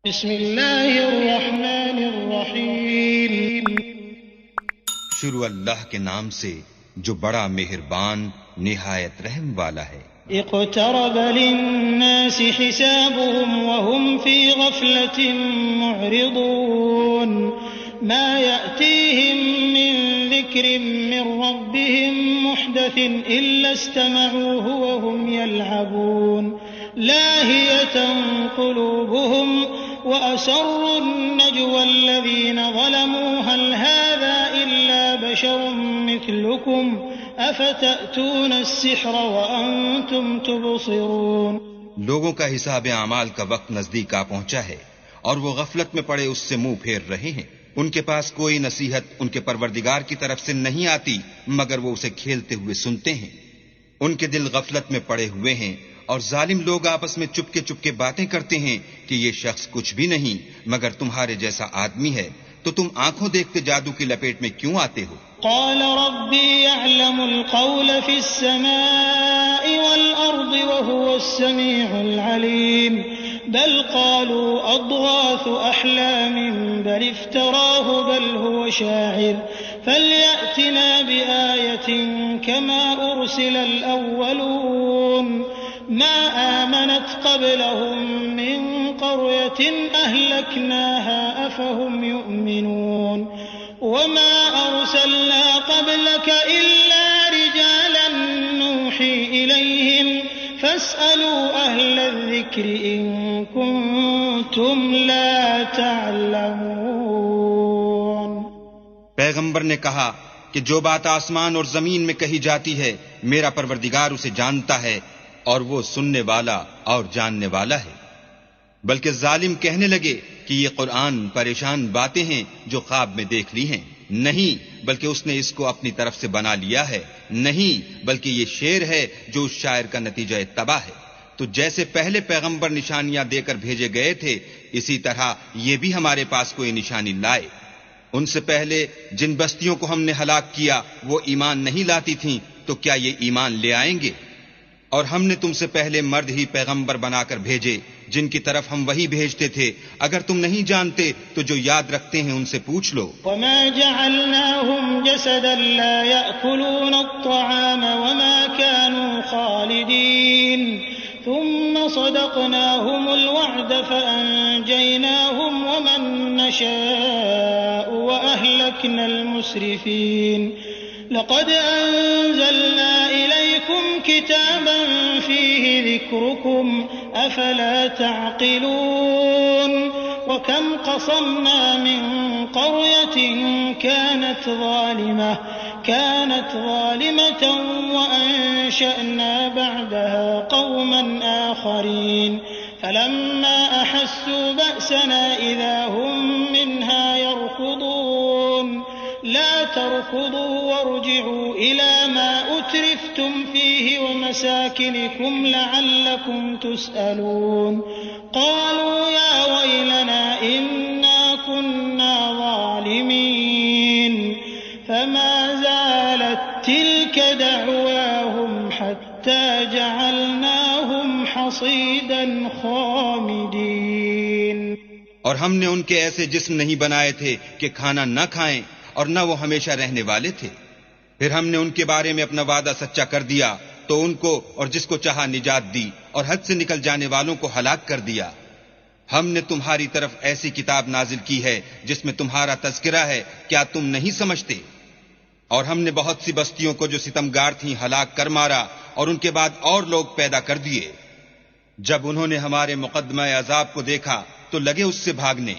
بسم اللہ الرحمن الرحیم۔ شروع اللہ کے نام سے جو بڑا مہربان نہایت رحم والا ہے۔ اقترب للناس حسابهم وهم في غفلة معرضون ما يأتيهم من ذكر من ربهم محدث إلا استمعوه وهم يلعبون لاهية قلوبهم وأسروا النجوى الذين ظلموا هل هذا إلا بشر مثلكم أفتأتون السحر وأنتم تبصرون۔ لوگوں کا حساب اعمال کا وقت نزدیک آ پہنچا ہے اور وہ غفلت میں پڑے اس سے منہ پھیر رہے ہیں۔ ان کے پاس کوئی نصیحت ان کے پروردگار کی طرف سے نہیں آتی مگر وہ اسے کھیلتے ہوئے سنتے ہیں۔ ان کے دل غفلت میں پڑے ہوئے ہیں اور ظالم لوگ آپس میں چپکے باتیں کرتے ہیں کہ یہ شخص کچھ بھی نہیں مگر تمہارے جیسا آدمی ہے، تو تم آنکھوں دیکھتے جادو کی لپیٹ میں کیوں آتے ہو؟ قال ربي يعلم القول في السماء والأرض وهو السميع العليم بل قالوا أضغاث أحلام بل افتراه بل هو شاعر فليأتنا بآية كما أرسل الأولون ما آمنت قبلهم من قرية أهلكناها أفهم يؤمنون وما أرسلنا قبلك إلا رجالا نوحي إليهم فاسألوا أهل الذكر إن كنتم لا تعلمون۔ پیغمبر نے کہا کہ جو بات آسمان اور زمین میں کہی جاتی ہے میرا پروردگار اسے جانتا ہے اور وہ سننے والا اور جاننے والا ہے۔ بلکہ ظالم کہنے لگے کہ یہ قرآن پریشان باتیں ہیں جو خواب میں دیکھ لی ہیں، نہیں بلکہ اس نے اس کو اپنی طرف سے بنا لیا ہے، نہیں بلکہ یہ شعر ہے جو اس شاعر کا نتیجہ تباہ ہے۔ تو جیسے پہلے پیغمبر نشانیاں دے کر بھیجے گئے تھے اسی طرح یہ بھی ہمارے پاس کوئی نشانی لائے۔ ان سے پہلے جن بستیوں کو ہم نے ہلاک کیا وہ ایمان نہیں لاتی تھیں، تو کیا یہ ایمان لے آئیں گے؟ اور ہم نے تم سے پہلے مرد ہی پیغمبر بنا کر بھیجے جن کی طرف ہم وہی بھیجتے تھے، اگر تم نہیں جانتے تو جو یاد رکھتے ہیں ان سے پوچھ لو۔ وما جعلناهم جسدا لا يأكلون الطعام وما كانوا خالدين ثم صدقناهم الوعد فأنجيناهم ومن نشاء وأهلكنا المسرفين لقد أنزلنا إليكم كتابا فيه ذكركم أفلا تعقلون وكم قصمنا من قرية كانت ظالمة وأنشأنا بعدها قوما آخرين فلما أحسوا بأسنا إذا هم منها يركضون لا تركضوا وارجعوا إلى ما أترفتم فيه ومساكنكم لعلكم تسألون قالوا يا ويلنا إنا كنا ظالمين فما زالت تلك دعواهم حتى جعلناهم حصيدا خامدين۔ اور ہم نے ان کے ایسے جسم نہیں بنائے تھے کہ کھانا نہ کھائیں اور نہ وہ ہمیشہ رہنے والے تھے، پھر ہم نے ان کے بارے میں اپنا وعدہ سچا کر دیا تو ان کو اور جس کو چاہا نجات دی اور حد سے نکل جانے والوں کو ہلاک کر دیا۔ ہم نے تمہاری طرف ایسی کتاب نازل کی ہے جس میں تمہارا تذکرہ ہے، کیا تم نہیں سمجھتے؟ اور ہم نے بہت سی بستیوں کو جو ستمگار تھیں ہلاک کر مارا اور ان کے بعد اور لوگ پیدا کر دیے۔ جب انہوں نے ہمارے مقدمہ عذاب کو دیکھا تو لگے اس سے بھاگنے۔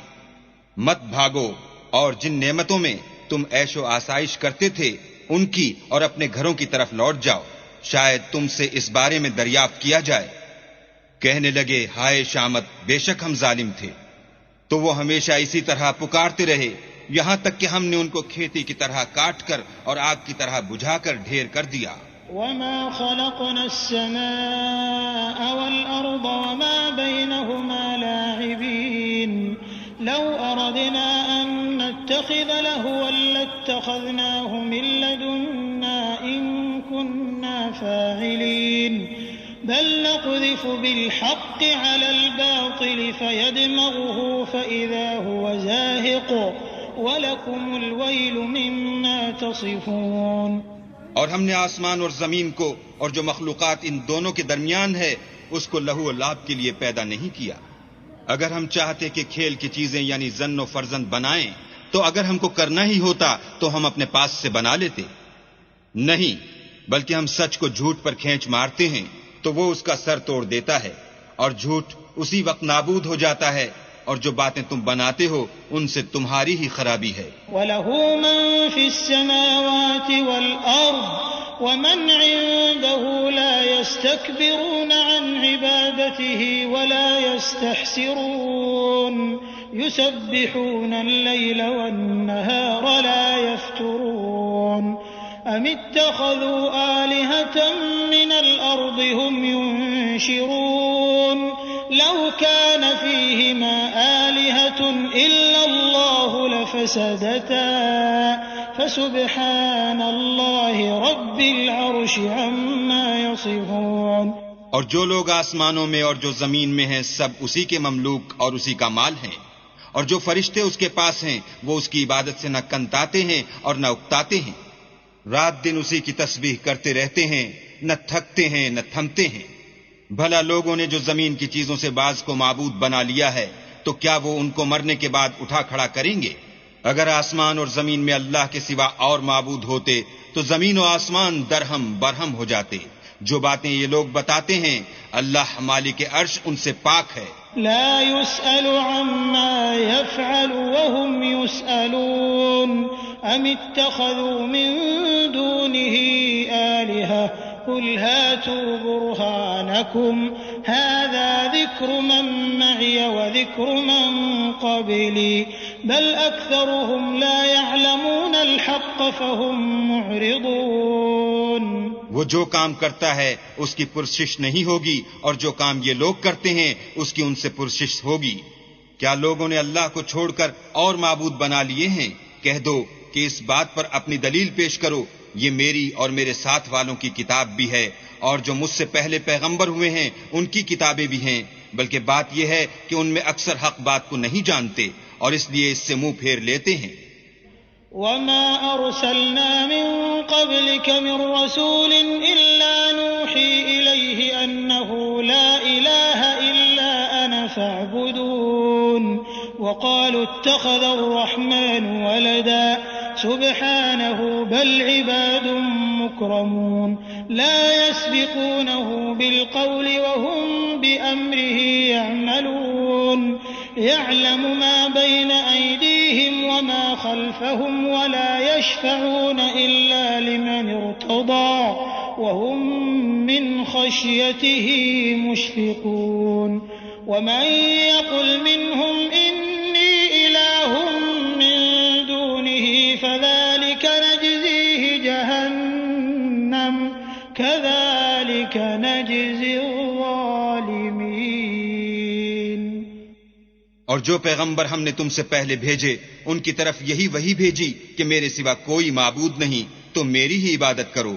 مت بھاگو اور جن نعمتوں میں تم عیش و آسائش کرتے تھے ان کی اور اپنے گھروں کی طرف لوٹ جاؤ، شاید تم سے اس بارے میں دریافت کیا جائے۔ کہنے لگے ہائے شامت، بے شک ہم ظالم تھے۔ تو وہ ہمیشہ اسی طرح پکارتے رہے یہاں تک کہ ہم نے ان کو کھیتی کی طرح کاٹ کر اور آگ کی طرح بجھا کر ڈھیر کر دیا۔ وما خلقنا السماء والأرض وما بينهما لاعبين لو أردنا أن نتخذ لهوا لاتخذناه من لدنا إن كنا فاعلين بل نقذف بالحق على الباطل فيدمغه فإذا هو زاهق وَلَكُمُ الْوَيْلُ مِمَّا تَصِفُونَ۔ اور ہم نے آسمان اور زمین کو اور جو مخلوقات ان دونوں کے درمیان ہے اس کو لہو و لعب کے لیے پیدا نہیں کیا۔ اگر ہم چاہتے کہ کھیل کی چیزیں یعنی زن و فرزند بنائیں تو اگر ہم کو کرنا ہی ہوتا تو ہم اپنے پاس سے بنا لیتے، نہیں، بلکہ ہم سچ کو جھوٹ پر کھینچ مارتے ہیں تو وہ اس کا سر توڑ دیتا ہے اور جھوٹ اسی وقت نابود ہو جاتا ہے، اور جو باتیں تم بناتے ہو ان سے تمہاری ہی خرابی ہے۔ وَلَهُ مَن فِي السَّمَاوَاتِ وَالْأَرْضِ وَمَنْ عِندَهُ لَا يَسْتَكْبِرُونَ عَنْ عِبَادَتِهِ وَلَا يَسْتَحْسِرُونَ يُسَبِّحُونَ اللَّيْلَ وَالنَّهَارَ لَا يَفْتُرُونَ أَمِ اتَّخَذُوا آلِهَةً مِّنَ الْأَرْضِ هُمْ يُنشِرُونَ لو كان فيهما آلهة إلا الله لفسدتا فسبحان الله رب العرش عما يصفون۔ اور جو لوگ آسمانوں میں اور جو زمین میں ہیں سب اسی کے مملوک اور اسی کا مال ہیں، اور جو فرشتے اس کے پاس ہیں وہ اس کی عبادت سے نہ کنتاتے ہیں اور نہ اکتاتے ہیں، رات دن اسی کی تسبیح کرتے رہتے ہیں، نہ تھکتے ہیں نہ تھمتے ہیں۔ بھلا لوگوں نے جو زمین کی چیزوں سے بعض کو معبود بنا لیا ہے تو کیا وہ ان کو مرنے کے بعد اٹھا کھڑا کریں گے؟ اگر آسمان اور زمین میں اللہ کے سوا اور معبود ہوتے تو زمین و آسمان درہم برہم ہو جاتے۔ جو باتیں یہ لوگ بتاتے ہیں اللہ مالک عرش ان سے پاک ہے۔ لا يسأل عما يفعل وهم يسألون أم اتخذوا من دونه آلهة قل هاتوا برهانكم هذا ذكر من معي وذكر من قبلي بل أكثرهم لا يعلمون الحق فهم معرضون۔ وہ جو کام کرتا ہے اس کی پرسش نہیں ہوگی، اور جو کام یہ لوگ کرتے ہیں اس کی ان سے پرسش ہوگی۔ کیا لوگوں نے اللہ کو چھوڑ کر اور معبود بنا لیے ہیں؟ کہہ دو کہ اس بات پر اپنی دلیل پیش کرو، یہ میری اور میرے ساتھ والوں کی کتاب بھی ہے، اور جو مجھ سے پہلے پیغمبر ہوئے ہیں ان کی کتابیں بھی ہیں، بلکہ بات یہ ہے کہ ان میں اکثر حق بات کو نہیں جانتے اور اس لیے اس سے منہ پھیر لیتے ہیں۔ وما أرسلنا من قبلك من رسول إلا نوحي إليه أنه لا إله إلا أنا فاعبدون وقالوا اتخذ الرحمن ولدا سبحانه بل عباد مكرمون لا يسبقونه بالقول وهم بأمره يعملون يعلم ما بين أيديهم وما خلفهم ولا يشفعون إلا لمن ارتضى وهم من خشيته مشفقون ومن يقل منهم إني إله من دونه فذلك نجزيه جهنم كذلك نجزي الظالمين۔ اور جو پیغمبر ہم نے تم سے پہلے بھیجے ان کی طرف یہی وحی بھیجی کہ میرے سوا کوئی معبود نہیں، تو میری ہی عبادت کرو،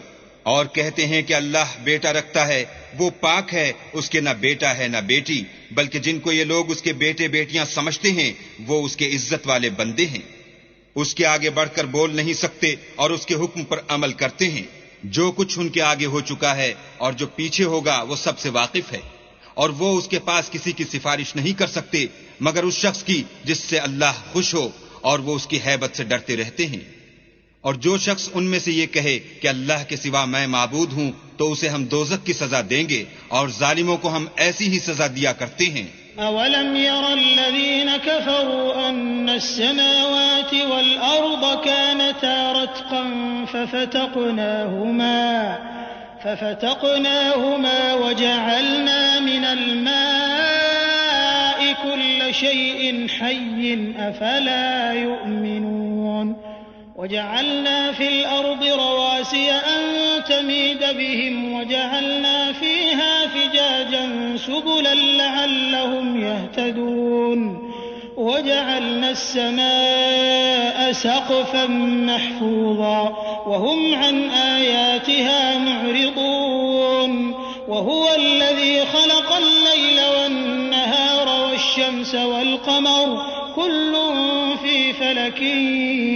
اور کہتے ہیں کہ اللہ بیٹا رکھتا ہے، وہ پاک ہے، اس کے نہ بیٹا ہے نہ بیٹی، بلکہ جن کو یہ لوگ اس کے بیٹے بیٹیاں سمجھتے ہیں وہ اس کے عزت والے بندے ہیں، اس کے آگے بڑھ کر بول نہیں سکتے اور اس کے حکم پر عمل کرتے ہیں۔ جو کچھ ان کے آگے ہو چکا ہے اور جو پیچھے ہوگا وہ سب سے واقف ہے، اور وہ اس کے پاس کسی کی سفارش نہیں کر سکتے مگر اس شخص کی جس سے اللہ خوش ہو، اور وہ اس کی ہیبت سے ڈرتے رہتے ہیں۔ اور جو شخص ان میں سے یہ کہے کہ اللہ کے سوا میں معبود ہوں تو اسے ہم دوزخ کی سزا دیں گے، اور ظالموں کو ہم ایسی ہی سزا دیا کرتے ہیں۔ أَوَلَمْ يَرَ الَّذِينَ كَفَرُوا أَنَّ السَّمَاوَاتِ وَالْأَرْضَ كَانَتَا رَتْقًا فَفَتَقْنَاهُمَا وَجَعَلْنَا مِنَ الْمَاءِ كُلَّ شَيْءٍ حَيٍّ أَفَلَا يُؤْمِنُونَ وَجَعَلْنَا فِي الْأَرْضِ رَوَاسِيَ أَن تَمِيدَ بِهِمْ وَجَعَلْنَا فِيهَا فِجَاجًا سُبُلًا لَّعَلَّهُمْ يَهْتَدُونَ وَجَعَلْنَا السَّمَاءَ سَقْفًا مَّحْفُوظًا وَهُمْ عَنْ آيَاتِهَا مُعْرِضُونَ وَهُوَ الَّذِي خَلَقَ اللَّيْلَ وَالنَّهَارَ وَالشَّمْسَ والشمس والقمر كل في فلك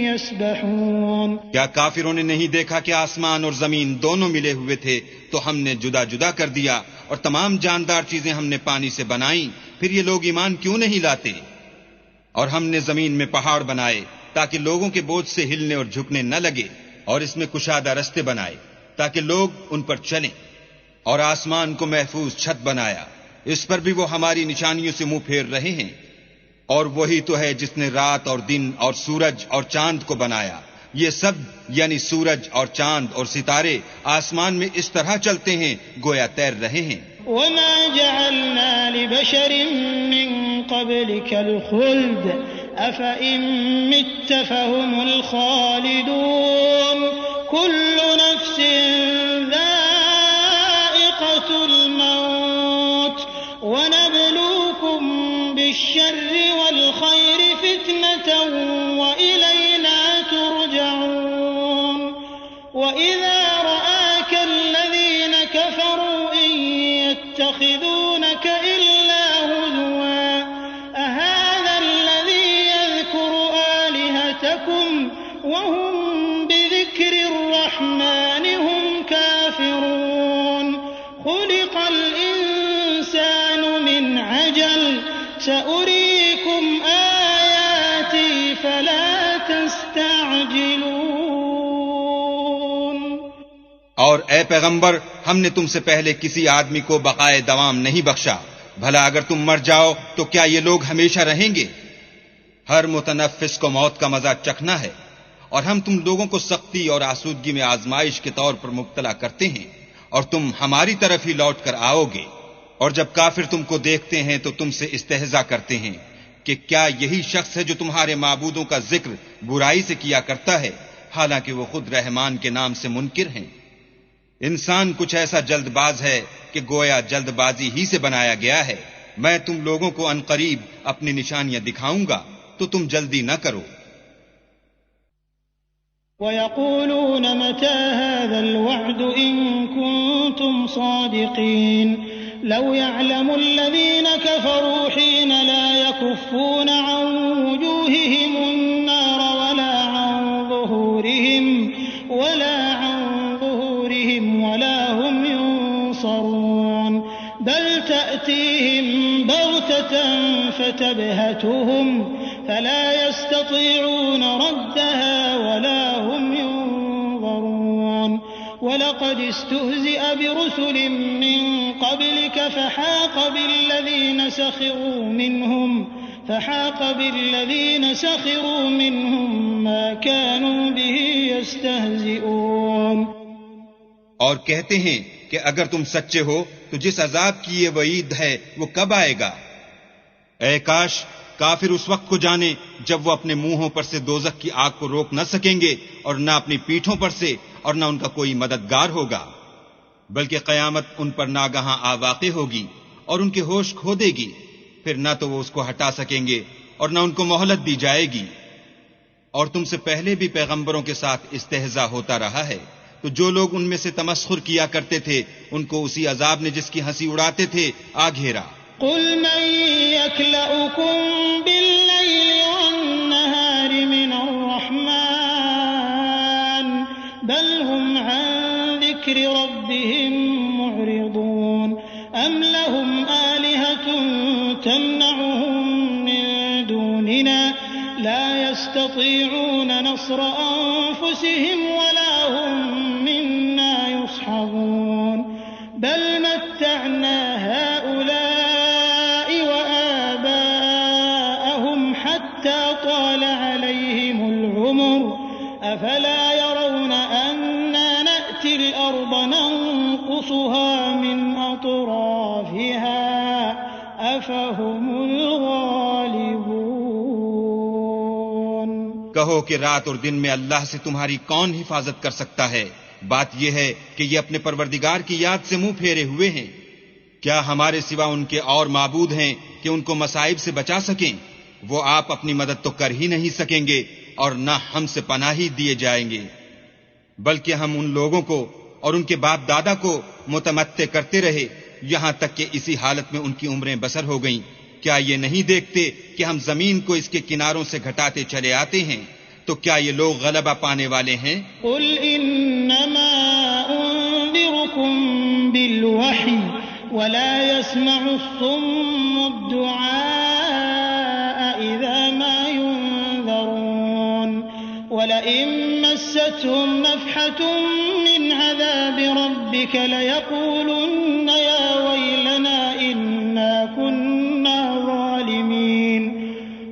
يسبحون. کیا کافروں نے نہیں دیکھا کہ آسمان اور زمین دونوں ملے ہوئے تھے تو ہم نے جدا جدا کر دیا اور تمام جاندار چیزیں ہم نے پانی سے بنائیں؟ پھر یہ لوگ ایمان کیوں نہیں لاتے؟ اور ہم نے زمین میں پہاڑ بنائے تاکہ لوگوں کے بوجھ سے ہلنے اور جھکنے نہ لگے، اور اس میں کشادہ رستے بنائے تاکہ لوگ ان پر چلیں، اور آسمان کو محفوظ چھت بنایا، اس پر بھی وہ ہماری نشانیوں سے منہ پھیر رہے ہیں. اور وہی تو ہے جس نے رات اور دن اور سورج اور چاند کو بنایا. یہ سب یعنی سورج اور چاند اور ستارے آسمان میں اس طرح چلتے ہیں گویا تیر رہے ہیں. وما جعلنا لبشر من قبلك الخلد أفإن مت فهم الخالدون كل نفس ذائقة الموت ونبلوكم بالشر والخير فتنة وإلينا ترجعون. وإذا رآك الذين كفروا إن يتخذونك إلا هزوا أهذا الذي يذكر آلهتكم وهم بذكر الرحمن هم كافرون. خلق الإنسان من عجل سأريكم آياتي فلا تستعجلون. اور اے پیغمبر، ہم نے تم سے پہلے کسی آدمی کو بقائے دوام نہیں بخشا. بھلا اگر تم مر جاؤ تو کیا یہ لوگ ہمیشہ رہیں گے؟ ہر متنفس کو موت کا مزہ چکھنا ہے، اور ہم تم لوگوں کو سختی اور آسودگی میں آزمائش کے طور پر مبتلا کرتے ہیں، اور تم ہماری طرف ہی لوٹ کر آؤ گے. اور جب کافر تم کو دیکھتے ہیں تو تم سے استہزاء کرتے ہیں کہ کیا یہی شخص ہے جو تمہارے معبودوں کا ذکر برائی سے کیا کرتا ہے، حالانکہ وہ خود رحمان کے نام سے منکر ہیں. انسان کچھ ایسا جلد باز ہے کہ گویا جلد بازی ہی سے بنایا گیا ہے. میں تم لوگوں کو عنقریب اپنی نشانیاں دکھاؤں گا تو تم جلدی نہ کرو. وَيَقُولُونَ مَتَى هَذَا الْوَعْدُ إِن كُنتُمْ صَادِقِينَ لَوْ يَعْلَمُ الَّذِينَ كَفَرُوا حِينَ لَا يَكُفُّونَ عَنْ وُجُوهِهِمُ النَّارَ وَلَا عَنْ ظُهُورِهِمْ وَلَا هُمْ يُنصَرُونَ. بَلْ تَأْتِيهِمْ بَغْتَةً فَتَبْهَتُهُمْ فَلَا يَسْتَطِيعُونَ رَدَّهَا وَلَا هُمْ يُنظَرُونَ. وَلَقَدِ اسْتُهْزِئَ بِرُسُلٍ مِّن قَبْلِكَ فحاق بالذين سخروا منهم ما كانوا به يستهزئون. اور کہتے ہیں کہ اگر تم سچے ہو تو جس عذاب کی یہ وعید ہے وہ کب آئے گا؟ اے کاش کافر اس وقت کو جانے جب وہ اپنے منہوں پر سے دوزخ کی آگ کو روک نہ سکیں گے، اور نہ اپنی پیٹھوں پر سے، اور نہ ان کا کوئی مددگار ہوگا. بلکہ قیامت ان پر ناگہاں آ واقع ہوگی اور ان کے ہوش کھو دے گی، پھر نہ تو وہ اس کو ہٹا سکیں گے اور نہ ان کو مہلت دی جائے گی. اور تم سے پہلے بھی پیغمبروں کے ساتھ استہزاء ہوتا رہا ہے، تو جو لوگ ان میں سے تمسخر کیا کرتے تھے ان کو اسی عذاب نے جس کی ہنسی اڑاتے تھے آ گھیرا. قل من يكلؤكم بالليل والنهار من الرحمن بل هم عن ذكر ربهم معرضون. أم لهم آلهة تمنعهم من دوننا لا يستطيعون نصر أنفسهم ولا هم منا يصحبون. بل متعنا هؤلاء وآباءهم حتى طال عليهم العمر أفلا يرون أنا نأتي الأرض ننقصها من أطرافها أفهم الغالبون. کہو کہ رات اور دن میں اللہ سے تمہاری کون حفاظت کر سکتا ہے؟ بات یہ ہے کہ یہ اپنے پروردگار کی یاد سے منہ پھیرے ہوئے ہیں. کیا ہمارے سوا ان کے اور معبود ہیں کہ ان کو مصائب سے بچا سکیں؟ وہ آپ اپنی مدد تو کر ہی نہیں سکیں گے اور نہ ہم سے پناہ ہی دیے جائیں گے. بلکہ ہم ان لوگوں کو اور ان کے باپ دادا کو متمتع کرتے رہے یہاں تک کہ اسی حالت میں ان کی عمریں بسر ہو گئیں، کیا یہ نہیں دیکھتے کہ ہم زمین کو اس کے کناروں سے گھٹاتے چلے آتے ہیں؟ تو کیا یہ لوگ غلبہ پانے والے ہیں؟ قل انما انذركم بالوحی ولا يسمع الصم الدعاء اذا ما ينذرون ولئن مستهم نفحة من عذاب ربك ليقولن يا ويلنا إنا كنا ظالمين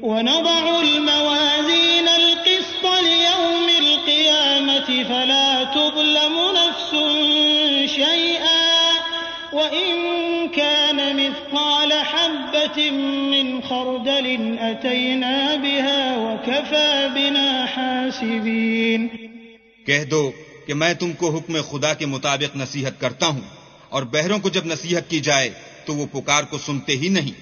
ونضع الموازين القسط ليوم القيامة فلا تظلم نفس شيئا وإن كان مثقال حبة من خردل أتينا بها وكفى بنا حاسبين۔ کہہ دو کہ میں تم کو حکم خدا کے مطابق نصیحت کرتا ہوں، اور بہروں کو جب نصیحت کی جائے تو وہ پکار کو سنتے ہی نہیں،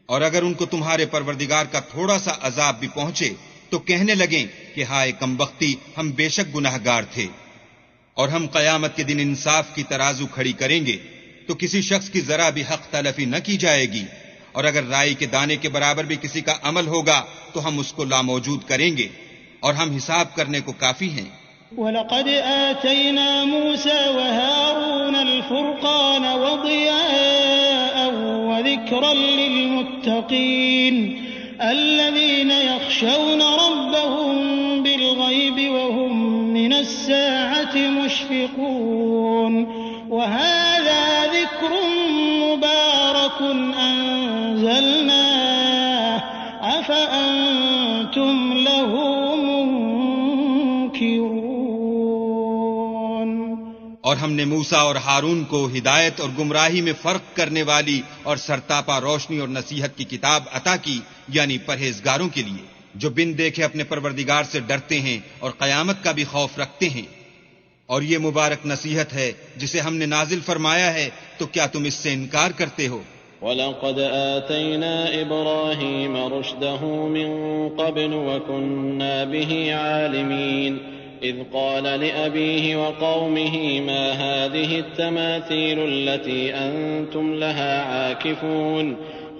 اور اگر ان کو تمہارے پروردگار کا تھوڑا سا عذاب بھی پہنچے تو کہنے لگیں کہ ہائے کمبختی، ہم بے شک گناہگار تھے۔ اور ہم قیامت کے دن انصاف کی ترازو کھڑی کریں گے تو کسی شخص کی ذرا بھی حق تلفی نہ کی جائے گی، اور اگر رائی کے دانے کے برابر بھی کسی کا عمل ہوگا تو ہم اس کو لاموجود کریں گے، اور ہم حساب کرنے کو کافی ہیں۔ وَلَقَدْ آتَيْنَا مُوسَى وَهَارُونَ الْفُرْقَانَ وَضِيَاءً وَذِكْرًا لِّلْمُتَّقِينَ الَّذِينَ يَخْشَوْنَ رَبَّهُم بِالْغَيْبِ وَهُم مِّنَ السَّاعَةِ مُشْفِقُونَ وَهَذَا ذِكْرٌ مُّبَارَكٌ أَنزَلْنَاهُ أَفَأَنتُمْ لَهُ مُنكِرُونَ۔ اور ہم نے موسیٰ اور ہارون کو ہدایت اور گمراہی میں فرق کرنے والی اور سرتاپا روشنی اور نصیحت کی کتاب عطا کی، یعنی پرہیزگاروں کے لیے جو بن دیکھے اپنے پروردگار سے ڈرتے ہیں اور قیامت کا بھی خوف رکھتے ہیں۔ اور یہ مبارک نصیحت ہے جسے ہم نے نازل فرمایا ہے، تو کیا تم اس سے انکار کرتے ہو؟ وَلَقَدْ آتَيْنَا إِبْرَاهِيمَ رُشْدَهُ مِن قَبْلُ وَكُنَّا بِهِ عَالِمِينَ إِذْ قَالَ لِأَبِيهِ وَقَوْمِهِ مَا هَٰذِهِ التَّمَاثِيلُ الَّتِي أَنتُمْ لَهَا عَاكِفُونَ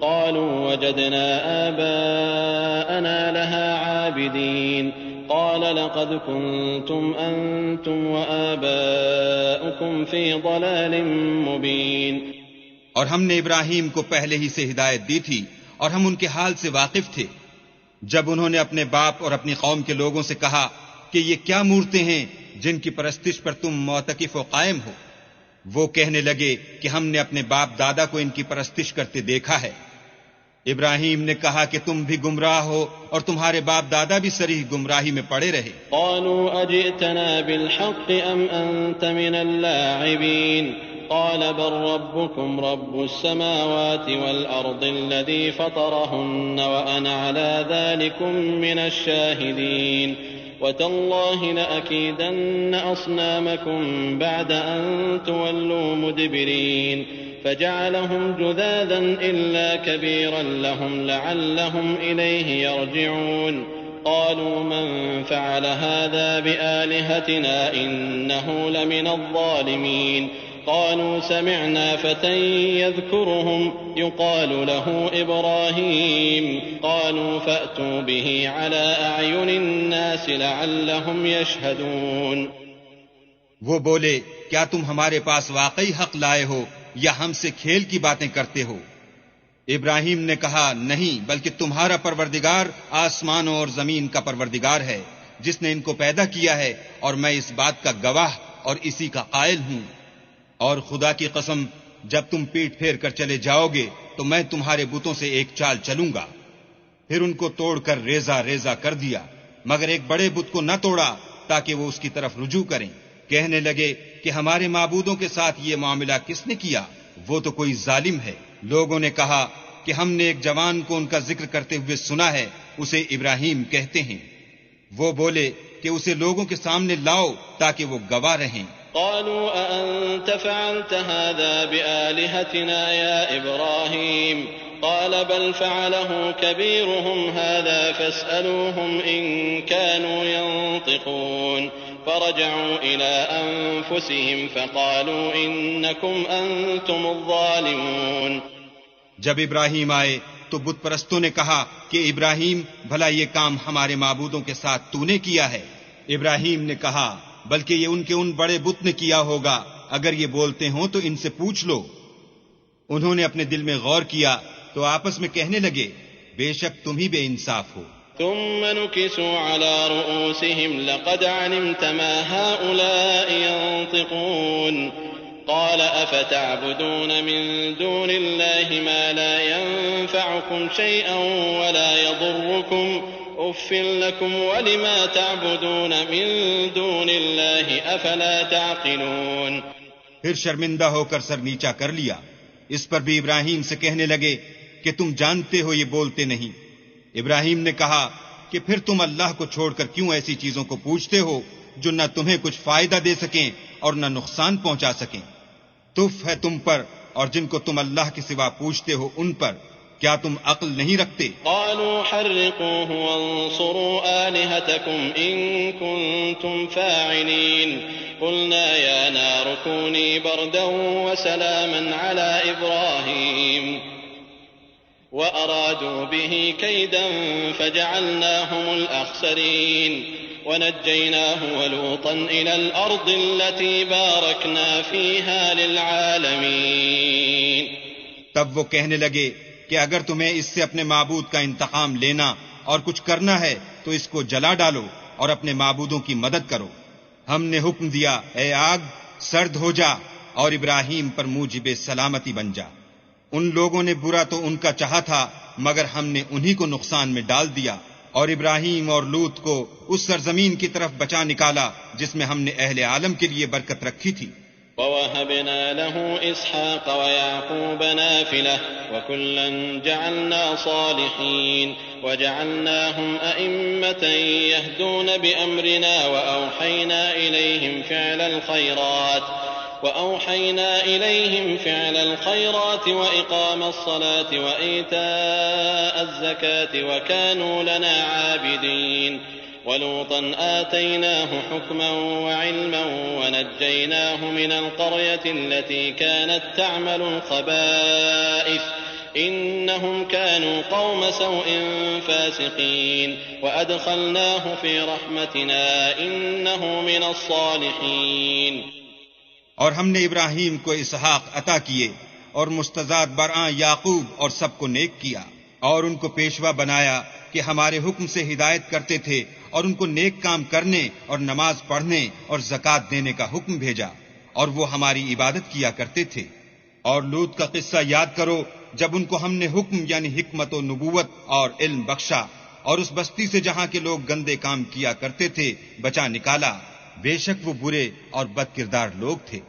قَالُوا وَجَدْنَا آبَاءَنَا لَهَا عَابِدِينَ قال لقد كنتم أنتم وآباؤكم في ضلال مبين۔ اور ہم نے ابراہیم کو پہلے ہی سے ہدایت دی تھی، اور ہم ان کے حال سے واقف تھے جب انہوں نے اپنے باپ اور اپنی قوم کے لوگوں سے کہا کہ یہ کیا مورتیں ہیں جن کی پرستش پر تم معتکف و قائم ہو؟ وہ کہنے لگے کہ ہم نے اپنے باپ دادا کو ان کی پرستش کرتے دیکھا ہے۔ ابراہیم نے کہا کہ تم بھی گمراہ ہو اور تمہارے باپ دادا بھی صریح گمراہی میں پڑے رہے۔ قالوا اجئتنا بالحق ام انت من اللاعبين قال بل ربكم رب السماوات والارض الذي فطرهن وانا على ذلكم من الشاهدين وتالله لأكيدن أصنامكم بعد أن تولوا مدبرين فجعلهم جذاذا إلا كبيرا لهم لعلهم إليه يرجعون قالوا من فعل هذا بآلهتنا إنه لمن الظالمين قالوا سمعنا فتى يذكرهم يقال له إبراهيم قالوا فأتوا به على أعين الناس لعلهم يشهدون۔ وہ بولے کیا تم ہمارے پاس واقعی حق لائے ہو یا ہم سے کھیل کی باتیں کرتے ہو؟ ابراہیم نے کہا نہیں، بلکہ تمہارا پروردگار آسمانوں اور زمین کا پروردگار ہے جس نے ان کو پیدا کیا ہے، اور میں اس بات کا گواہ اور اسی کا قائل ہوں۔ اور خدا کی قسم جب تم پیٹ پھیر کر چلے جاؤ گے تو میں تمہارے بتوں سے ایک چال چلوں گا۔ پھر ان کو توڑ کر ریزہ ریزہ کر دیا، مگر ایک بڑے بت کو نہ توڑا تاکہ وہ اس کی طرف رجوع کریں۔ کہنے لگے کہ ہمارے معبودوں کے ساتھ یہ معاملہ کس نے کیا؟ وہ تو کوئی ظالم ہے۔ لوگوں نے کہا کہ ہم نے ایک جوان کو ان کا ذکر کرتے ہوئے سنا ہے، اسے ابراہیم کہتے ہیں۔ وہ بولے کہ اسے لوگوں کے سامنے لاؤ تاکہ وہ گواہ رہیں۔ قالوا أأنت فعلت هذا بآلهتنا يا إبراهيم قال بل فعله كبيرهم هذا فاسألوهم إن كانوا ينطقون فرجعوا إلى أنفسهم فقالوا إنكم أنتم الظالمون۔ جب ابراہیم آئے تو بت پرستوں نے کہا کہ ابراہیم بھلا یہ کام ہمارے معبودوں کے ساتھ تو نے کیا ہے؟ ابراہیم نے کہا بلکہ یہ ان بڑے بت نے کیا ہوگا، اگر یہ بولتے ہوں تو ان سے پوچھ لو۔ انہوں نے اپنے دل میں غور کیا تو آپس میں کہنے لگے بے شک تم ہی بے انصاف ہو۔ ثم نكسوا على رؤوسهم لقد علمت ما هؤلاء ينطقون قال أفتعبدون من دون الله ما لا ينفعكم شيئا ولا يضركم أف لكم ولما تعبدون من دون الله أفلا تعقلون۔ پھر شرمندہ ہو کر سر نیچا کر لیا۔ اس پر بھی ابراہیم سے کہنے لگے کہ تم جانتے ہو یہ بولتے نہیں۔ ابراہیم نے کہا کہ پھر تم اللہ کو چھوڑ کر کیوں ایسی چیزوں کو پوچھتے ہو جو نہ تمہیں کچھ فائدہ دے سکیں اور نہ نقصان پہنچا سکیں؟ تف ہے تم پر اور جن کو تم اللہ کے سوا پوچھتے ہو ان پر، کیا تم عقل نہیں رکھتے؟ قالوا حرقوه وانصروا آلهتكم إن كنتم فاعلين قلنا يا نار كوني بردا وسلاما على إبراهيم وأرادوا به كيدا فجعلناهم الأخسرين ونجيناه ولوطا إلى الأرض التي باركنا فيها للعالمين۔ تب وہ کہنے لگے کہ اگر تمہیں اس سے اپنے معبود کا انتقام لینا اور کچھ کرنا ہے تو اس کو جلا ڈالو اور اپنے معبودوں کی مدد کرو۔ ہم نے حکم دیا اے آگ سرد ہو جا اور ابراہیم پر موجب سلامتی بن جا۔ ان لوگوں نے برا تو ان کا چاہا تھا مگر ہم نے انہی کو نقصان میں ڈال دیا اور ابراہیم اور لوط کو اس سرزمین کی طرف بچا نکالا جس میں ہم نے اہل عالم کے لیے برکت رکھی تھی۔ وَوَهَبْنَا لَهُ إِسْحَاقَ وَيَعْقُوبَ نَافِلَةً وَكُلًّا جَعَلْنَا صَالِحِينَ وَجَعَلْنَاهُمْ أَئِمَّةً يَهْدُونَ بِأَمْرِنَا وَأَوْحَيْنَا إِلَيْهِمْ فِعْلَ الْخَيْرَاتِ وَإِقَامَ الصَّلَاةِ وَإِيتَاءَ الزَّكَاةِ وَكَانُوا لَنَا عَابِدِينَ۔ وَلُوطًا آتَيْنَاهُ حُكْمًا وَعِلْمًا وَنَجَّيْنَاهُ مِنَ الْقَرْيَةِ الَّتِي كَانَتْ تَعْمَلُ الْخَبَائِثَ إِنَّهُمْ كَانُوا قَوْمَ سَوْءٍ فَاسِقِينَ وَأَدْخَلْنَاهُ فِي رَحْمَتِنَا إِنَّهُ مِنَ الصَّالِحِينَ۔ اور ہم نے ابراہیم کو اسحاق عطا کیے اور مستضاد برآں یعقوب اور سب کو نیک کیا اور ان کو پیشوا بنایا کہ ہمارے حکم سے ہدایت کرتے تھے اور ان کو نیک کام کرنے اور نماز پڑھنے اور زکوٰۃ دینے کا حکم بھیجا اور وہ ہماری عبادت کیا کرتے تھے۔ اور لوط کا قصہ یاد کرو جب ان کو ہم نے حکم یعنی حکمت و نبوت اور علم بخشا اور اس بستی سے جہاں کے لوگ گندے کام کیا کرتے تھے بچا نکالا، بے شک وہ برے اور بد کردار لوگ تھے،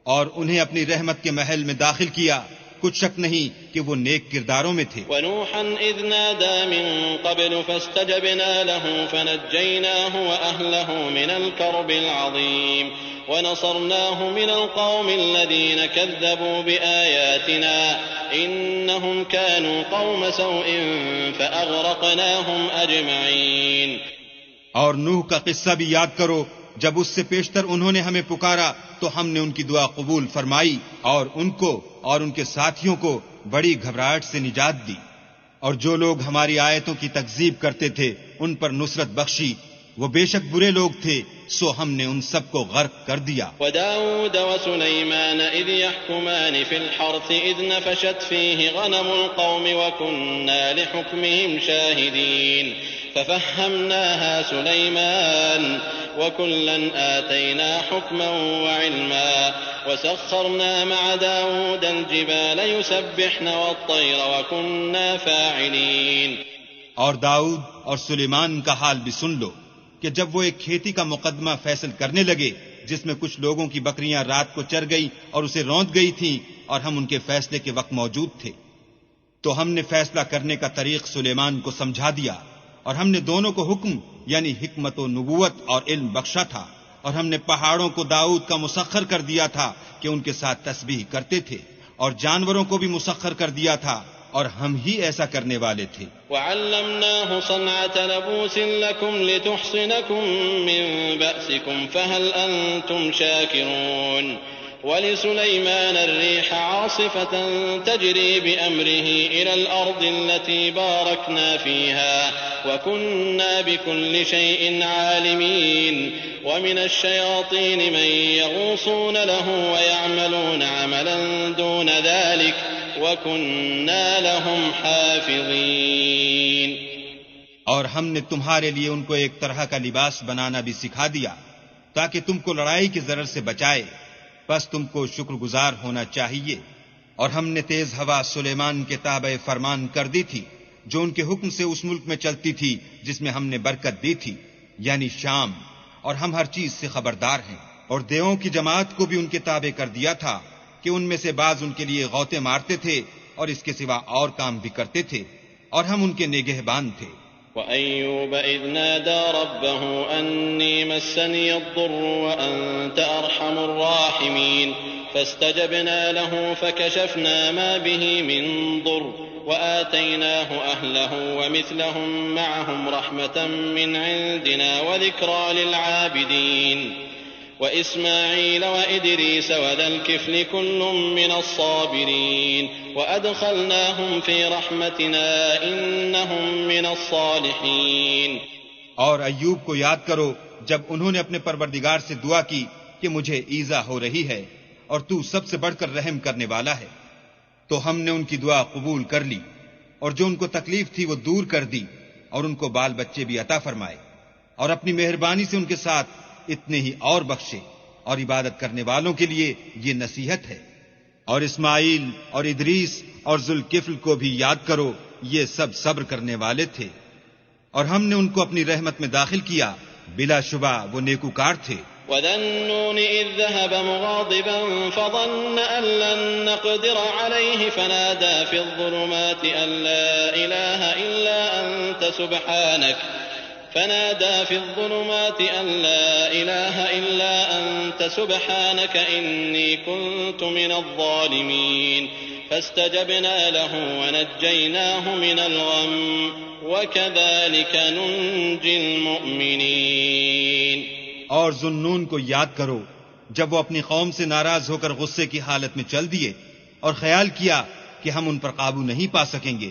اور انہیں اپنی رحمت کے محل میں داخل کیا، کچھ شک نہیں کہ وہ نیک کرداروں میں تھے۔ وَنُوحًا إِذْ نَادَى مِن قَبْلُ فَاسْتَجَبْنَا لَهُ فَنَجَّيْنَاهُ وَأَهْلَهُ مِنَ الْكَرْبِ الْعَظِيمِ وَنَصَرْنَاهُ مِنَ الْقَوْمِ الَّذِينَ كَذَّبُوا بِآيَاتِنَا إِنَّهُمْ كَانُوا قَوْمَ سَوْءٍ فَأَغْرَقْنَاهُمْ أَجْمَعِينَ۔ اور نوح کا قصہ بھی یاد کرو جب اس سے پیشتر انہوں نے ہمیں پکارا تو ہم نے ان کی دعا قبول فرمائی اور ان کو اور ان کے ساتھیوں کو بڑی گھبراہٹ سے نجات دی، اور جو لوگ ہماری آیتوں کی تکذیب کرتے تھے ان پر نصرت بخشی، وہ بے شک برے لوگ تھے، سو ہم نے ان سب کو غرق کر دیا۔ وَدَاوُودَ وَسُلَيْمَانَ إِذْ يَحْكُمَانِ فِي الْحَرْثِ إِذْ نَفَشَتْ فِيهِ غَنَمُ الْقَوْمِ وَكُنَّا لِحُكْمِهِمْ شَاهِدِينَ فَفَهَّمْنَاهَا سُلَيْمَانَ وَكُلًّا آتَيْنَا حُكْمًا وَعِلْمًا وَسَخَّرْنَا مَعَ دَاوُودَ الْجِبَالَ يُسَبِّحْنَ وَالطَّيْرَ وَكُنَّا فَاعِلِينَ۔ اور داؤد اور سلیمان کا حال بھی سن لو کہ جب وہ ایک کھیتی کا مقدمہ فیصل کرنے لگے جس میں کچھ لوگوں کی بکریاں رات کو چر گئی اور اسے روند گئی تھیں اور ہم ان کے فیصلے کے وقت موجود تھے، تو ہم نے فیصلہ کرنے کا طریق سلیمان کو سمجھا دیا، اور ہم نے دونوں کو حکم یعنی حکمت و نبوت اور علم بخشا تھا، اور ہم نے پہاڑوں کو داؤد کا مسخر کر دیا تھا کہ ان کے ساتھ تسبیح کرتے تھے، اور جانوروں کو بھی مسخر کر دیا تھا، اور ہم ہی ایسا کرنے والے تھے۔ وَعَلَّمْنَاهُ صَنْعَةَ لَبُوسٍ لَكُمْ لِتُحْصِنَكُمْ مِنْ بَأْسِكُمْ فَهَلْ أَنْتُمْ شَاكِرُونَ وَلِسُلَيْمَانَ الرِّيحَ عَاصِفَةً تَجْرِي بِأَمْرِهِ إِلَى الْأَرْضِ الَّتِي بَارَكْنَا فِيهَا وَكُنَّا بِكُلِّ شَيْءٍ عَالِمِينَ وَمِنَ الشَّيَاطِينِ مَن يَغُوصُونَ لَهُ وَيَعْمَلُونَ عَمَلًا دُونَ ذَلِكَ وَكُنَّا لَهُمْ حَافِظِينَ۔ اور ہم نے تمہارے لیے ان کو ایک طرح کا لباس بنانا بھی سکھا دیا تاکہ تم کو لڑائی کی ضرر سے بچائے، بس تم کو شکر گزار ہونا چاہیے۔ اور ہم نے تیز ہوا سلیمان کے تابع فرمان کر دی تھی، جو ان کے حکم سے اس ملک میں چلتی تھی جس میں ہم نے برکت دی تھی، یعنی شام، اور ہم ہر چیز سے خبردار ہیں۔ اور دیووں کی جماعت کو بھی ان کے تابع کر دیا تھا کہ ان میں سے بعض ان کے لیے غوطے مارتے تھے اور اس کے سوا اور کام بھی کرتے تھے، اور ہم ان کے نگہبان تھے۔ وَأَيُّوبَ إِذْ نَادَى رَبَّهُ أَنِّي مَسَّنِيَ الضُّرُّ وَأَنْتَ أَرْحَمُ الرَّاحِمِينَ فَاسْتَجَبْنَا لَهُ فَكَشَفْنَا مَا بِهِ مِنْ ضُرٍّ وَآتَيْنَاهُ أَهْلَهُ وَمِثْلَهُمْ مَعَهُمْ رَحْمَةً مِّنْ عِنْدِنَا وَذِكْرَى لِلْعَابِدِينَ وإسماعيل وإدريس وذا الكفل كل من الصابرين وأدخلناهم في رحمتنا إنهم من الصالحين۔ اور ایوب کو یاد کرو جب انہوں نے اپنے پروردگار سے دعا کی کہ مجھے ایذا ہو رہی ہے اور تو سب سے بڑھ کر رحم کرنے والا ہے، تو ہم نے ان کی دعا قبول کر لی اور جو ان کو تکلیف تھی وہ دور کر دی، اور ان کو بال بچے بھی عطا فرمائے، اور اپنی مہربانی سے ان کے ساتھ اتنے ہی اور بخشے، اور عبادت کرنے والوں کے لیے یہ نصیحت ہے۔ اور اسماعیل اور ادریس اور ذوالکفل کو بھی یاد کرو، یہ سب صبر کرنے والے تھے، اور ہم نے ان کو اپنی رحمت میں داخل کیا، بلا شبہ وہ نیکوکار تھے۔ وَذَا النُّونِ إِذ ذَهَبَ مُغَاضِبًا فَظَنَّ أَن لَّن نَّقْدِرَ عَلَيْهِ فَنَادَىٰ فِي الظُّلُمَاتِ أَن لَّا إِلَٰهَ إِلَّا أَنتَ سُبْحَانَكَ إِنِّي كُنتُ مِنَ الظَّالِمِينَ فَاسْتَجَبْنَا لَهُ وَنَجَّيْنَاهُ مِنَ الْغَمِّ وَكَذَلِكَ نُنجِي الْمُؤْمِنِينَ۔ اور ذُنُّون کو یاد کرو جب وہ اپنی قوم سے ناراض ہو کر غصے کی حالت میں چل دیے اور خیال کیا کہ ہم ان پر قابو نہیں پا سکیں گے،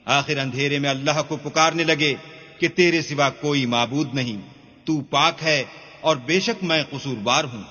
آخر اندھیرے میں اللہ کو پکارنے لگے کہ تیرے سوا کوئی معبود نہیں، تو پاک ہے اور بے شک میں قصوروار ہوں۔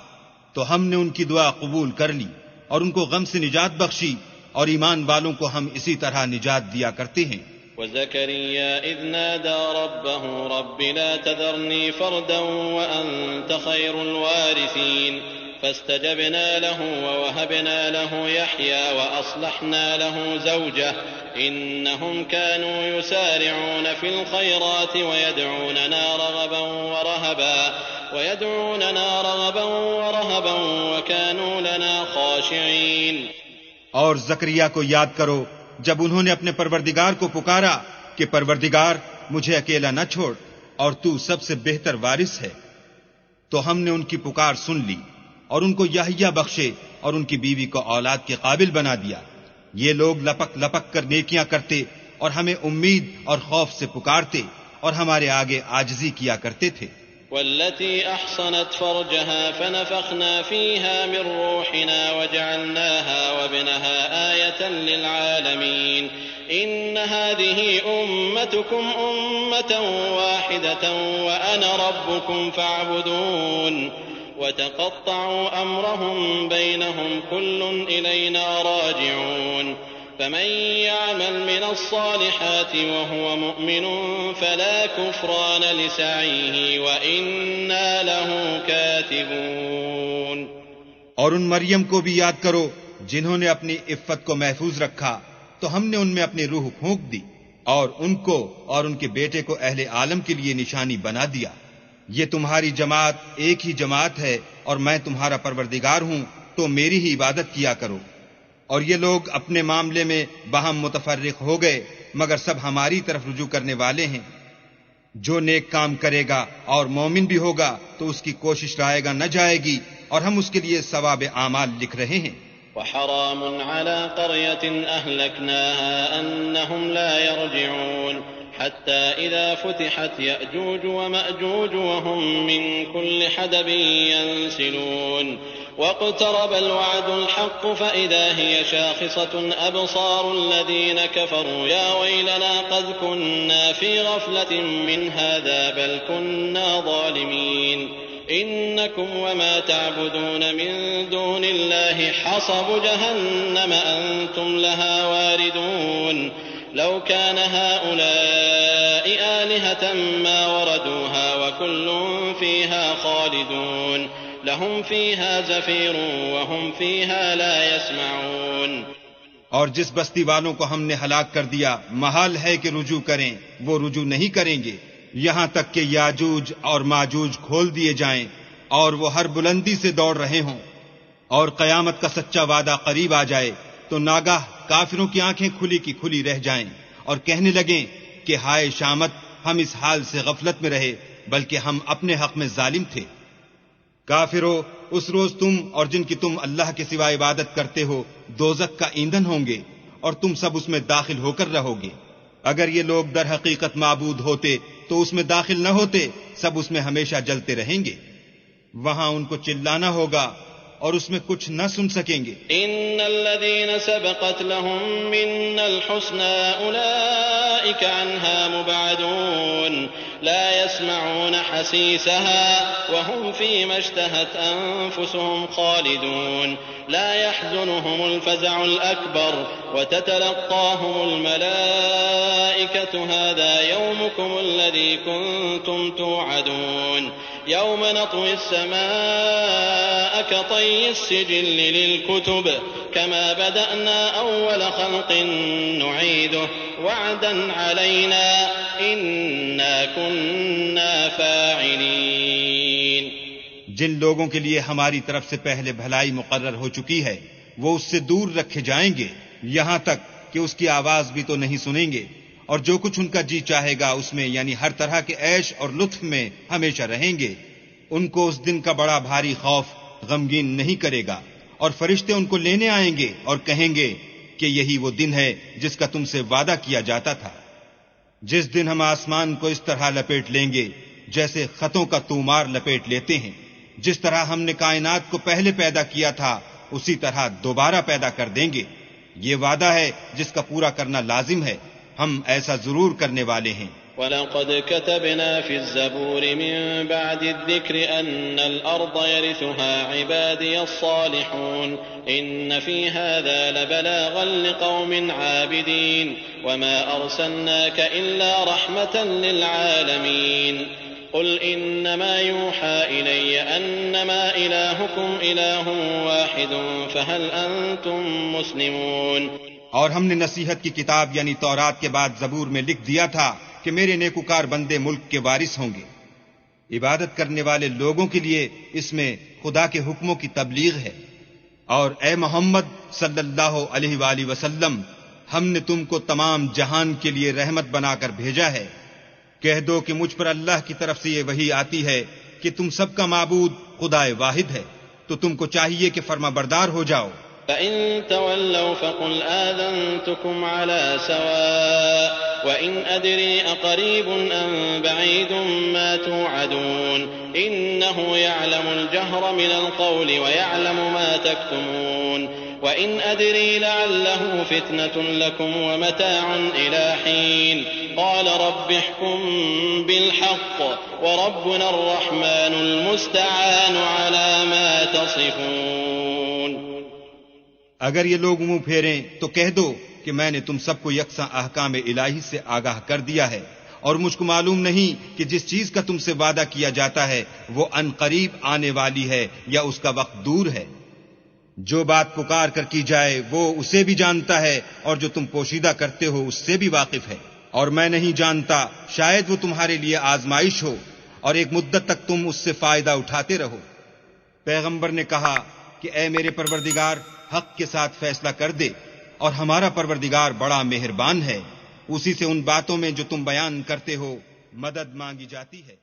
تو ہم نے ان کی دعا قبول کر لی اور ان کو غم سے نجات بخشی، اور ایمان والوں کو ہم اسی طرح نجات دیا کرتے ہیں۔ وَزَكَرِيَّا إِذْ نَادَىٰ رَبَّهُ رَبِّ لَا تَذَرْنِي فَرْدًا وَأَنتَ خَيْرُ الْوَارِثِينَ فَاسْتَجَبْنَا لَهُ وَوَهَبْنَا لَهُ يَحْيَىٰ وَأَصْلَحْنَا لَهُ زَوْجَهُ إِنَّهُمْ كَانُوا يُسَارِعُونَ فِي الْخَيْرَاتِ وَيَدْعُونَنَا رَغَبًا وَرَهَبًا وَكَانُوا لَنَا خَاشِعِينَ۔ اور زکریا کو یاد کرو جب انہوں نے اپنے پروردگار کو پکارا کہ پروردگار مجھے اکیلا نہ چھوڑ اور تو سب سے بہتر وارث ہے، تو ہم نے ان کی پکار سن لی اور ان کو یحییٰ بخشے اور ان کی بیوی کو اولاد کے قابل بنا دیا۔ یہ لوگ لپک لپک کر نیکیاں کرتے اور ہمیں امید اور خوف سے پکارتے اور ہمارے آگے عاجزی کیا کرتے تھے۔ والتي أحصنت فرجها فنفخنا فيها من روحنا وجعلناها وابنها آية للعالمين إن هذه أمتكم أمة واحدة وأنا ربكم فاعبدون وتقطعوا أمرهم بينهم كل إلينا راجعون فمن يعمل من الصالحات وهو مؤمن فلا كفران لسعيه وإنا له كاتبون۔ اور ان مریم کو بھی یاد کرو جنہوں نے اپنی عفت کو محفوظ رکھا تو ہم نے ان میں اپنی روح پھونک دی اور ان کو اور ان کے بیٹے کو اہل عالم کے لیے نشانی بنا دیا۔ یہ تمہاری جماعت ایک ہی جماعت ہے اور میں تمہارا پروردگار ہوں، تو میری ہی عبادت کیا کرو۔ اور یہ لوگ اپنے معاملے میں باہم متفرق ہو گئے مگر سب ہماری طرف رجوع کرنے والے ہیں۔ جو نیک کام کرے گا اور مومن بھی ہوگا تو اس کی کوشش رائے گا نہ جائے گی اور ہم اس کے لیے ثواب اعمال لکھ رہے ہیں۔ وحرام على قرية أهلكناها أنهم لا يرجعون حتى إذا فتحت يأجوج ومأجوج وهم من كل حدب ينسلون واقترب الوعد الحق فإذا هي شاخصة أبصار الذين كفروا يا ويلنا قد كنا في غفلة من هذا بل كنا ظالمين إنكم وما تعبدون من دون الله حصب جهنم أنتم لها واردون لو كان هؤلاء آلهة ما وردوها وكل فيها خالدون لهم فيها زفير وهم فيها لا يسمعون. اور جس بستی والوں کو ہم نے ہلاک کر دیا محال ہے کہ رجوع کریں، وہ رجوع نہیں کریں گے یہاں تک کہ یاجوج اور ماجوج کھول دیے جائیں اور وہ ہر بلندی سے دوڑ رہے ہوں اور قیامت کا سچا وعدہ قریب آ جائے تو ناگاہ کافروں کی آنکھیں کھلی کی کھلی رہ جائیں اور کہنے لگیں کہ ہائے شامت، ہم اس حال سے غفلت میں رہے بلکہ ہم اپنے حق میں ظالم تھے. کافرو، اس روز تم اور جن کی تم اللہ کے سوا عبادت کرتے ہو دوزخ کا ایندھن ہوں گے اور تم سب اس میں داخل ہو کر رہو گے. اگر یہ لوگ در حقیقت معبود ہوتے تو اس میں داخل نہ ہوتے، سب اس میں ہمیشہ جلتے رہیں گے. وہاں ان کو چلانا ہوگا اور اس میں کچھ نہ سن سکیں گے. ان الذين سبقت لهم منا الحسنى اولئك عنها مبعدون لا يسمعون حسيسها وهم فيما اشتهت انفسهم خالدون لا يحزنهم الفزع الاكبر وتتلقاهم الملائكة هذا يومكم الذي كنتم توعدون يوم نطوي السماء كطي السجل للكتب كما بدأنا أول خلق نعيده وعدا علينا إنا كنا فاعلين. جن لوگوں کے لیے ہماری طرف سے پہلے بھلائی مقرر ہو چکی ہے وہ اس سے دور رکھے جائیں گے یہاں تک کہ اس کی آواز بھی تو نہیں سنیں گے، اور جو کچھ ان کا جی چاہے گا اس میں یعنی ہر طرح کے عیش اور لطف میں ہمیشہ رہیں گے. ان کو اس دن کا بڑا بھاری خوف غمگین نہیں کرے گا، اور فرشتے ان کو لینے آئیں گے اور کہیں گے کہ یہی وہ دن ہے جس کا تم سے وعدہ کیا جاتا تھا. جس دن ہم آسمان کو اس طرح لپیٹ لیں گے جیسے خطوں کا تومار لپیٹ لیتے ہیں. جس طرح ہم نے کائنات کو پہلے پیدا کیا تھا اسی طرح دوبارہ پیدا کر دیں گے. یہ وعدہ ہے جس کا پورا کرنا لازم ہے، ہم ایسا ضرور کرنے والے ہیں. وَلَقَدْ كَتَبْنَا فِي الزَّبُورِ مِن بَعْدِ الذِّكْرِ أَنَّ الْأَرْضَ يَرِثُهَا عِبَادِيَ الصَّالِحُونَ إِنَّ فِي هَذَا لَبَلَاغًا لِقَوْمٍ عَابِدِينَ وَمَا أَرْسَلْنَاكَ إِلَّا رَحْمَةً لِلْعَالَمِينَ قُلْ إِنَّمَا يُوحَى إِلَيَّ أَنَّمَا إِلَٰهُكُمْ إِلَٰهٌ وَاحِدٌ فَهَلْ أَنْتُمْ مُسْلِمُونَ. اور ہم نے نصیحت کی کتاب یعنی تورات کے بعد زبور میں لکھ دیا تھا کہ میرے نیکوکار بندے ملک کے وارث ہوں گے. عبادت کرنے والے لوگوں کے لیے اس میں خدا کے حکموں کی تبلیغ ہے. اور اے محمد صلی اللہ علیہ وآلہ وسلم، ہم نے تم کو تمام جہان کے لیے رحمت بنا کر بھیجا ہے. کہہ دو کہ مجھ پر اللہ کی طرف سے یہ وحی آتی ہے کہ تم سب کا معبود خدا واحد ہے، تو تم کو چاہیے کہ فرما بردار ہو جاؤ. فَإِن تَوَلَّوْا فَقُلْ آذَنْتُكُمْ عَلَى سَوَاءٍ وَإِنْ أَدْرِي أَقَرِيبٌ أَمْ بَعِيدٌ مَا تُوعَدُونَ إِنَّهُ يَعْلَمُ الْجَهْرَ مِنَ الْقَوْلِ وَيَعْلَمُ مَا تَكْتُمُونَ وَإِنْ أَدْرِي لَعَلَّهُ فِتْنَةٌ لَكُمْ وَمَتَاعٌ إِلَى حِينٍ قَالَ رَبِّ احْكُم بِالْحَقِّ وَرَبُّنَا الرَّحْمَنُ الْمُسْتَعَانُ عَلَى مَا تَصِفُونَ. اگر یہ لوگ منہ پھیریں تو کہہ دو کہ میں نے تم سب کو یکساں احکام الہی سے آگاہ کر دیا ہے، اور مجھ کو معلوم نہیں کہ جس چیز کا تم سے وعدہ کیا جاتا ہے وہ ان قریب آنے والی ہے یا اس کا وقت دور ہے. جو بات پکار کر کی جائے وہ اسے بھی جانتا ہے، اور جو تم پوشیدہ کرتے ہو اس سے بھی واقف ہے. اور میں نہیں جانتا، شاید وہ تمہارے لیے آزمائش ہو اور ایک مدت تک تم اس سے فائدہ اٹھاتے رہو. پیغمبر نے کہا کہ اے میرے پروردگار، حق کے ساتھ فیصلہ کر دے، اور ہمارا پروردگار بڑا مہربان ہے. اسی سے ان باتوں میں جو تم بیان کرتے ہو مدد مانگی جاتی ہے.